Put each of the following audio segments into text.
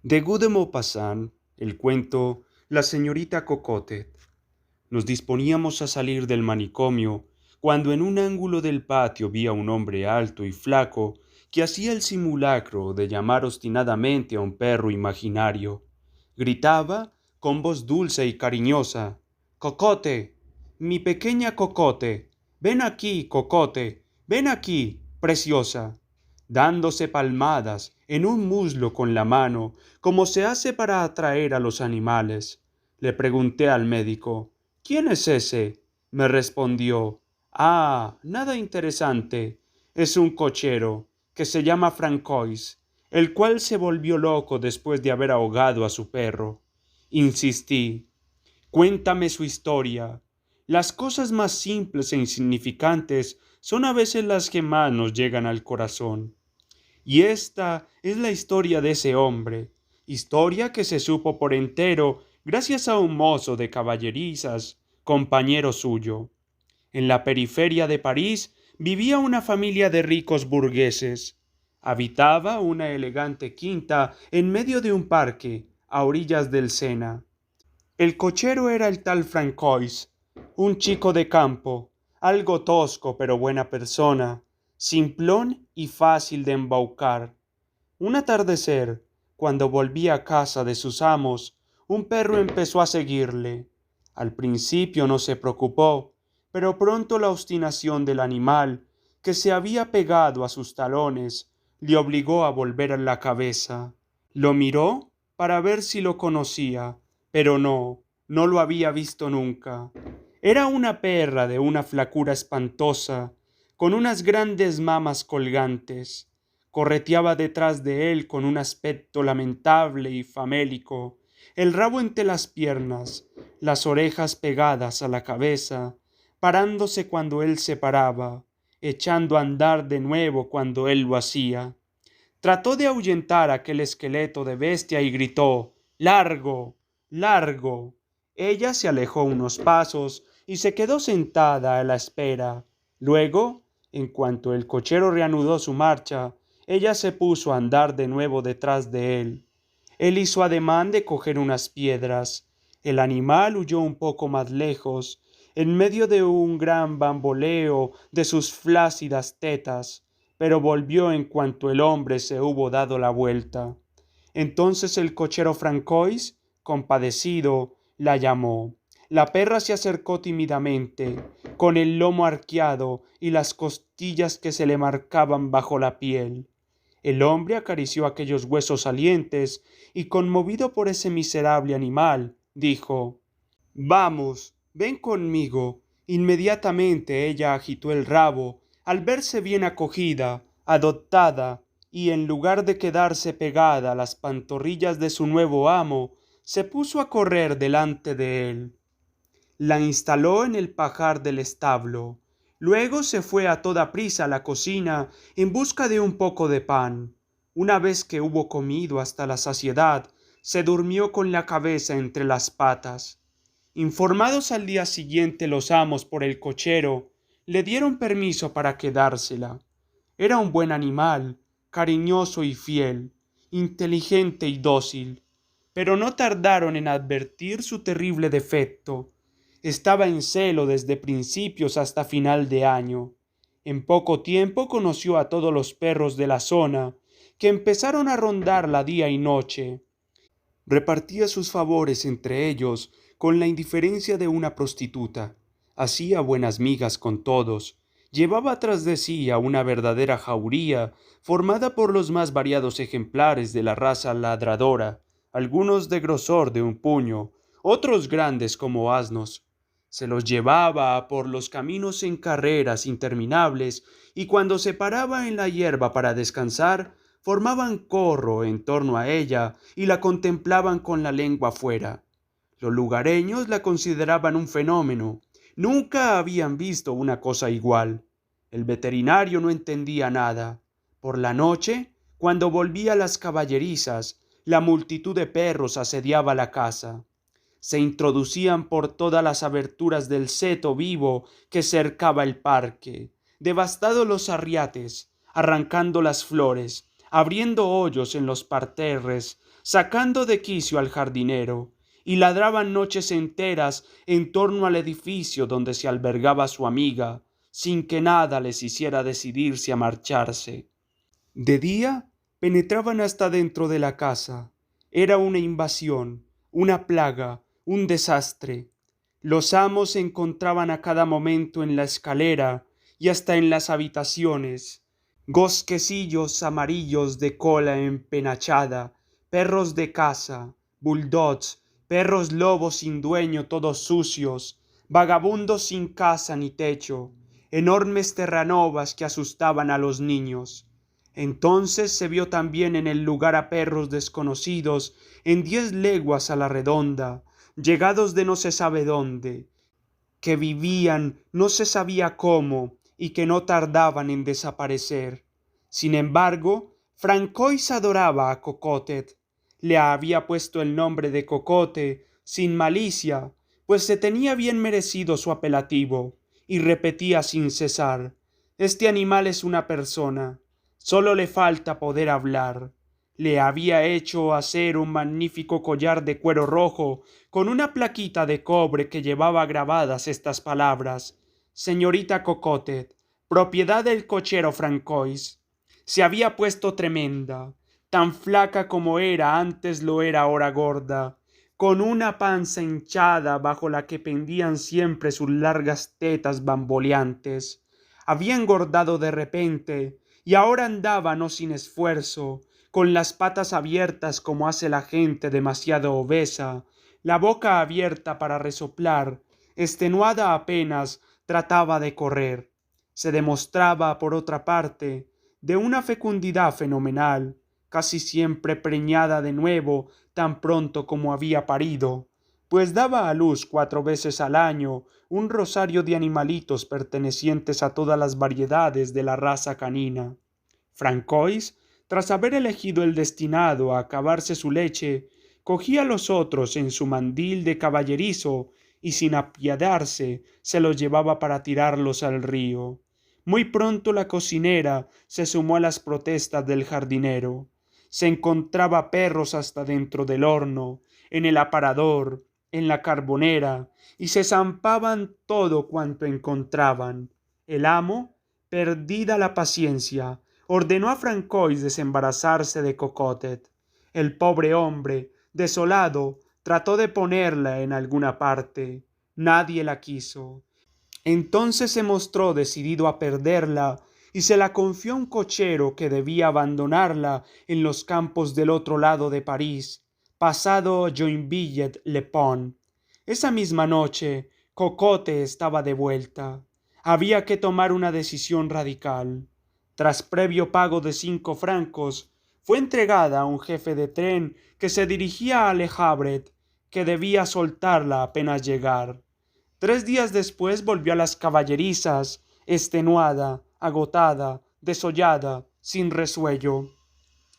De Guy de Maupassant, el cuento La señorita Cocotte. Nos disponíamos a salir del manicomio cuando en un ángulo del patio vi a un hombre alto y flaco que hacía el simulacro de llamar obstinadamente a un perro imaginario. Gritaba con voz dulce y cariñosa: «Cocotte, mi pequeña Cocotte, ven aquí, Cocotte, ven aquí, preciosa», dándose palmadas en un muslo con la mano, como se hace para atraer a los animales. Le pregunté al médico: «¿Quién es ese?». Me respondió: «Ah, nada interesante. Es un cochero, que se llama Francois, el cual se volvió loco después de haber ahogado a su perro». Insistí: «Cuéntame su historia. Las cosas más simples e insignificantes son a veces las que más nos llegan al corazón». Y esta es la historia de ese hombre, historia que se supo por entero gracias a un mozo de caballerizas, compañero suyo. En la periferia de París vivía una familia de ricos burgueses. Habitaba una elegante quinta en medio de un parque, a orillas del Sena. El cochero era el tal Francois, un chico de campo, algo tosco pero buena persona, simplón y fácil de embaucar. Un atardecer, cuando volvía a casa de sus amos, un perro empezó a seguirle. Al principio no se preocupó, pero pronto la obstinación del animal, que se había pegado a sus talones, le obligó a volver la cabeza. Lo miró para ver si lo conocía, pero no lo había visto nunca. Era una perra de una flacura espantosa, con unas grandes mamas colgantes. Correteaba detrás de él con un aspecto lamentable y famélico, el rabo entre las piernas, las orejas pegadas a la cabeza, parándose cuando él se paraba, echando a andar de nuevo cuando él lo hacía. Trató de ahuyentar aquel esqueleto de bestia y gritó: «¡Largo! ¡Largo!». Ella se alejó unos pasos y se quedó sentada a la espera. Luego, en cuanto el cochero reanudó su marcha, ella se puso a andar de nuevo detrás de él. Él hizo ademán de coger unas piedras. El animal huyó un poco más lejos, en medio de un gran bamboleo de sus flácidas tetas, pero volvió en cuanto el hombre se hubo dado la vuelta. Entonces el cochero Francois, compadecido, la llamó. La perra se acercó tímidamente, con el lomo arqueado y las costillas que se le marcaban bajo la piel. El hombre acarició aquellos huesos salientes y, conmovido por ese miserable animal, dijo: «Vamos, ven conmigo». Inmediatamente ella agitó el rabo al verse bien acogida, adoptada, y en lugar de quedarse pegada a las pantorrillas de su nuevo amo, se puso a correr delante de él. La instaló en el pajar del establo. Luego se fue a toda prisa a la cocina en busca de un poco de pan. Una vez que hubo comido hasta la saciedad, se durmió con la cabeza entre las patas. Informados al día siguiente los amos por el cochero, le dieron permiso para quedársela. Era un buen animal, cariñoso y fiel, inteligente y dócil, pero no tardaron en advertir su terrible defecto. Estaba en celo desde principios hasta final de año. En poco tiempo conoció a todos los perros de la zona, que empezaron a rondarla día y noche. Repartía sus favores entre ellos con la indiferencia de una prostituta. Hacía buenas migas con todos. Llevaba tras de sí a una verdadera jauría formada por los más variados ejemplares de la raza ladradora, algunos de grosor de un puño, otros grandes como asnos. Se los llevaba por los caminos en carreras interminables, y cuando se paraba en la hierba para descansar, formaban corro en torno a ella y la contemplaban con la lengua fuera. Los lugareños la consideraban un fenómeno. Nunca habían visto una cosa igual. El veterinario no entendía nada. Por la noche, cuando volvía a las caballerizas, la multitud de perros asediaba la casa. Se introducían por todas las aberturas del seto vivo que cercaba el parque, devastando los arriates, arrancando las flores, abriendo hoyos en los parterres, sacando de quicio al jardinero, y ladraban noches enteras en torno al edificio donde se albergaba su amiga, sin que nada les hiciera decidirse a marcharse. De día penetraban hasta dentro de la casa. Era una invasión, una plaga, un desastre. Los amos se encontraban a cada momento en la escalera y hasta en las habitaciones. Gosquecillos amarillos de cola empenachada, perros de caza, bulldogs, perros lobos sin dueño todos sucios, vagabundos sin casa ni techo, enormes terranovas que asustaban a los niños. Entonces se vio también en el lugar a perros desconocidos en 10 leguas a la redonda, llegados de no se sabe dónde, que vivían no se sabía cómo y que no tardaban en desaparecer. Sin embargo, Francois adoraba a Cocotet. Le había puesto el nombre de Cocote sin malicia, pues se tenía bien merecido su apelativo, y repetía sin cesar: «Este animal es una persona, solo le falta poder hablar». Le había hecho hacer un magnífico collar de cuero rojo con una plaquita de cobre que llevaba grabadas estas palabras: «Señorita Cocotet, propiedad del cochero Francois». Se había puesto tremenda, tan flaca como era antes lo era ahora gorda, con una panza hinchada bajo la que pendían siempre sus largas tetas bamboleantes. Había engordado de repente y ahora andaba no sin esfuerzo, con las patas abiertas como hace la gente demasiado obesa, la boca abierta para resoplar, extenuada apenas trataba de correr. Se demostraba, por otra parte, de una fecundidad fenomenal, casi siempre preñada de nuevo tan pronto como había parido, pues daba a luz 4 veces al año un rosario de animalitos pertenecientes a todas las variedades de la raza canina. Francois, tras haber elegido el destinado a acabarse su leche, cogía los otros en su mandil de caballerizo y sin apiadarse se los llevaba para tirarlos al río. Muy pronto la cocinera se sumó a las protestas del jardinero. Se encontraba perros hasta dentro del horno, en el aparador, en la carbonera, y se zampaban todo cuanto encontraban. El amo, perdida la paciencia, ordenó a Francois desembarazarse de Cocotet. El pobre hombre, desolado, trató de ponerla en alguna parte. Nadie la quiso. Entonces se mostró decidido a perderla y se la confió a un cochero que debía abandonarla en los campos del otro lado de París, pasado Joinville-le-Pont. Esa misma noche, Cocote estaba de vuelta. Había que tomar una decisión radical. Tras previo pago de 5 francos, fue entregada a un jefe de tren que se dirigía a Le Havre, que debía soltarla apenas llegar. 3 días después volvió a las caballerizas, extenuada, agotada, desollada, sin resuello.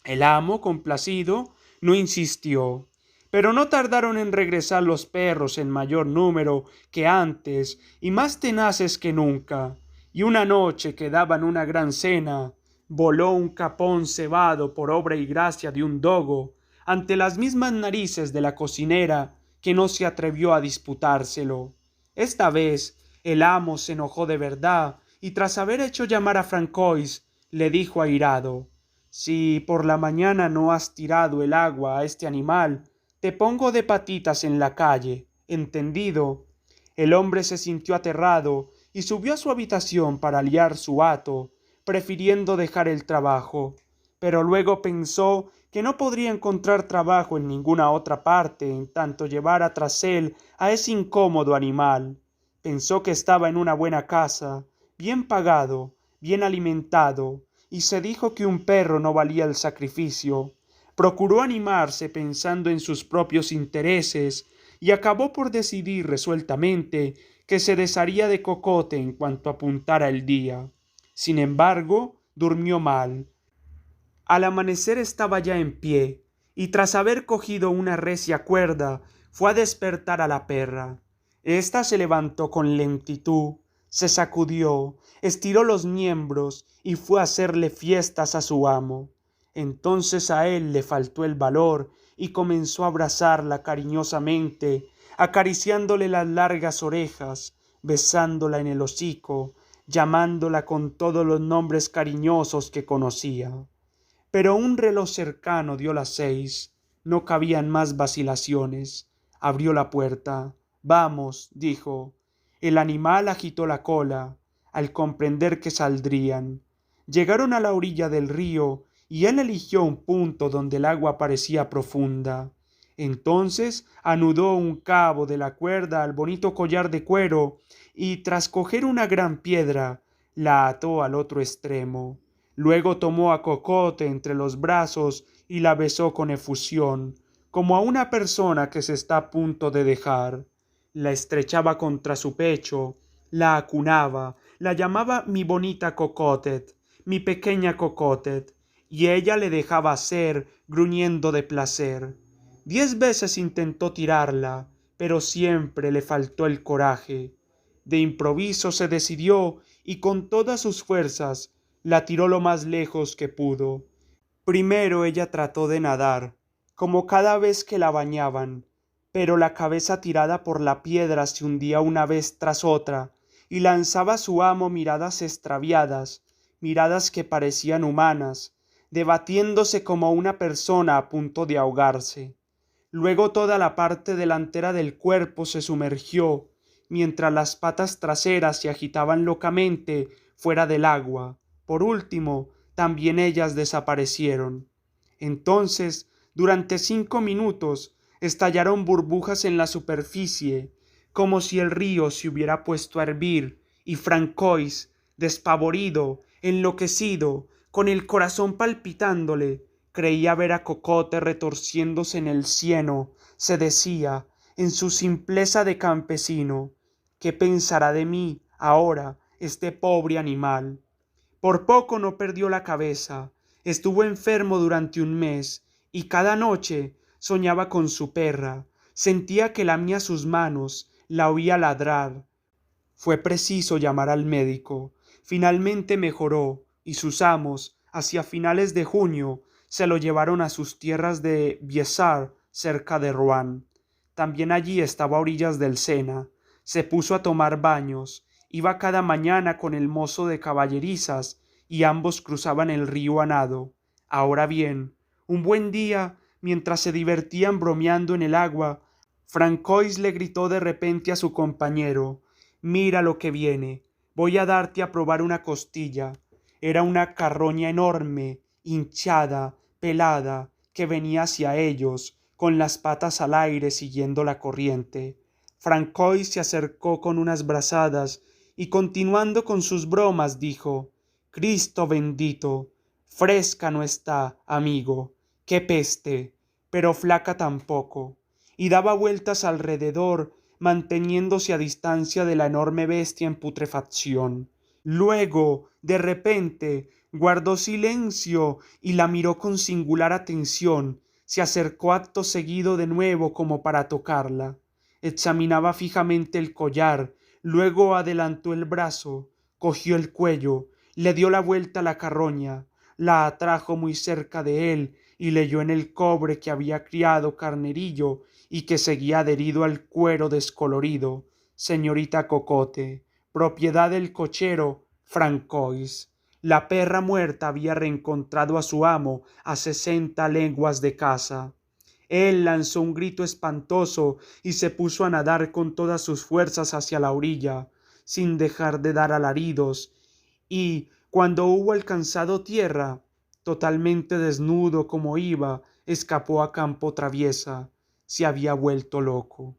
El amo, complacido, no insistió, pero no tardaron en regresar los perros en mayor número que antes y más tenaces que nunca, y una noche que daban una gran cena, voló un capón cebado por obra y gracia de un dogo ante las mismas narices de la cocinera, que no se atrevió a disputárselo. Esta vez el amo se enojó de verdad y tras haber hecho llamar a Francois, le dijo airado: «Si por la mañana no has tirado el agua a este animal, te pongo de patitas en la calle, ¿entendido?». El hombre se sintió aterrado y subió a su habitación para liar su hato, prefiriendo dejar el trabajo, pero luego pensó que no podría encontrar trabajo en ninguna otra parte en tanto llevara tras él a ese incómodo animal. Pensó que estaba en una buena casa, bien pagado, bien alimentado, y se dijo que un perro no valía el sacrificio. Procuró animarse pensando en sus propios intereses y acabó por decidir resueltamente que se desharía de Cocote en cuanto apuntara el día. Sin embargo, durmió mal. Al amanecer estaba ya en pie, y tras haber cogido una recia cuerda, fue a despertar a la perra. Ésta se levantó con lentitud, se sacudió, estiró los miembros y fue a hacerle fiestas a su amo. Entonces a él le faltó el valor y comenzó a abrazarla cariñosamente, acariciándole las largas orejas, besándola en el hocico, llamándola con todos los nombres cariñosos que conocía. Pero un reloj cercano dio las 6. No cabían más vacilaciones. Abrió la puerta. Vamos, dijo. El animal agitó la cola, al comprender que saldrían. Llegaron a la orilla del río y él eligió un punto donde el agua parecía profunda. Entonces anudó un cabo de la cuerda al bonito collar de cuero y tras coger una gran piedra, la ató al otro extremo. Luego tomó a Cocote entre los brazos y la besó con efusión, como a una persona que se está a punto de dejar. La estrechaba contra su pecho, la acunaba, la llamaba mi bonita Cocotet, mi pequeña Cocotet, y ella le dejaba hacer, gruñendo de placer. 10 veces intentó tirarla, pero siempre le faltó el coraje. De improviso se decidió y con todas sus fuerzas la tiró lo más lejos que pudo. Primero ella trató de nadar, como cada vez que la bañaban, pero la cabeza tirada por la piedra se hundía una vez tras otra, y lanzaba a su amo miradas extraviadas, miradas que parecían humanas, debatiéndose como una persona a punto de ahogarse. Luego toda la parte delantera del cuerpo se sumergió, mientras las patas traseras se agitaban locamente fuera del agua. Por último, también ellas desaparecieron. Entonces, durante 5 minutos, estallaron burbujas en la superficie, como si el río se hubiera puesto a hervir, y Francois, despavorido, enloquecido, con el corazón palpitándole, creía ver a Cocote retorciéndose en el cieno. Se decía, en su simpleza de campesino, ¿qué pensará de mí ahora este pobre animal? Por poco no perdió la cabeza. Estuvo enfermo durante un mes, y cada noche soñaba con su perra. Sentía que lamía sus manos, la oía ladrar. Fue preciso llamar al médico. Finalmente mejoró, y sus amos, hacia finales de junio, se lo llevaron a sus tierras de Biessar, cerca de Rouen. También allí estaba a orillas del Sena. Se puso a tomar baños. Iba cada mañana con el mozo de caballerizas, y ambos cruzaban el río a nado. Ahora bien, un buen día, mientras se divertían bromeando en el agua, Francois le gritó de repente a su compañero: «Mira lo que viene. Voy a darte a probar una costilla». Era una carroña enorme, hinchada, pelada, que venía hacia ellos, con las patas al aire siguiendo la corriente. Francois se acercó con unas brazadas y continuando con sus bromas dijo: «Cristo bendito, fresca no está, amigo, qué peste, pero flaca tampoco», y daba vueltas alrededor, manteniéndose a distancia de la enorme bestia en putrefacción. Luego, de repente, guardó silencio y la miró con singular atención. Se acercó acto seguido de nuevo como para tocarla. Examinaba fijamente el collar, luego adelantó el brazo, cogió el cuello, le dio la vuelta a la carroña, la atrajo muy cerca de él y leyó en el cobre que había criado carnerillo y que seguía adherido al cuero descolorido: «Señorita Cocote, propiedad del cochero Francois». La perra muerta había reencontrado a su amo a 60 leguas de casa. Él lanzó un grito espantoso y se puso a nadar con todas sus fuerzas hacia la orilla, sin dejar de dar alaridos, y, cuando hubo alcanzado tierra, totalmente desnudo como iba, escapó a campo traviesa. Se había vuelto loco.